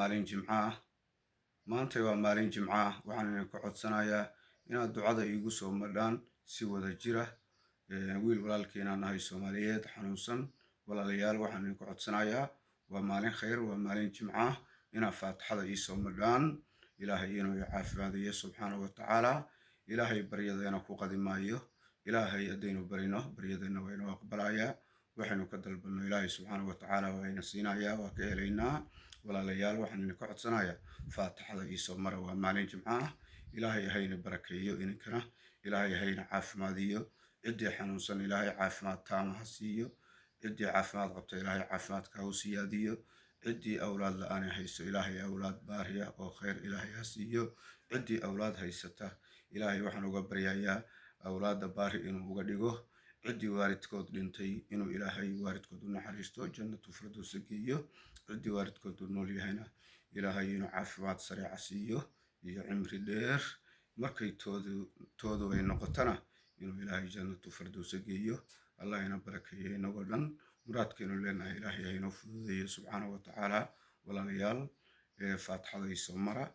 maalin Jimco ah. Maanta waa maalin Jimco ah. Waxaan idinku codsanayaa inaad ducada iigu soo madhaan si wada jira. Wiil walaalkiina nahay Soomaaliyeed xanuunsan. Walaalayaal waxaan idinku codsanayaa waa maalin khayr, waa maalin Jimco ah inaad Faatixada ii soo madhaan. Ilaahay inuu caafimaadiyo subxaanahu wa tacaala. Ilaahay baryadeena ku qadimaayo. Ilaahay haddaynu barino baryadeena waa inuu aqbalayaa. waxaynu ka dalbano Ilaahay subxaanahu wa tacaala waa ina siinayaa, waa ka helaynaa. walaalayaal waxaan idinku codsanayaa Faatixada ii soo mara. waa maalin Jimco ah. Ilaahay hayna barakeeyo idinkana. Ilaahay hayna caafimaadiyo. ciddii xanuunsan Ilaahay caafimaad taama ha siiyo. ciddii caafimaad qabta Ilaahay caafimaadka ha u siyaadiyo. ciddii awlaad la'aan hayso Ilaahay awlaad baariya oo khayr Ilaahay ha siiyo. ciddii awlaad haysata Ilaahay waxaan uga baryayaa awlaadda baari inuu uga dhigo. ciddii waalidkood dhintay inuu Ilaahay waalidkood u naxariisto, jannatu firdawsa geeyo. ciddii waalidkood nool yahayna Ilaahay inuu caafimaad sariica siiyo iyo cimri dheer. markay toodu ay noqotana inuu Ilaahay jannatu firdawsa geeyo. Allah ina barakeeyo inagoo dhan. muraadkeenu leenahay Ilaahay inoo fududeeyo subxaanahu wa tacaala. walaalayaal Faatixada ii soo mara.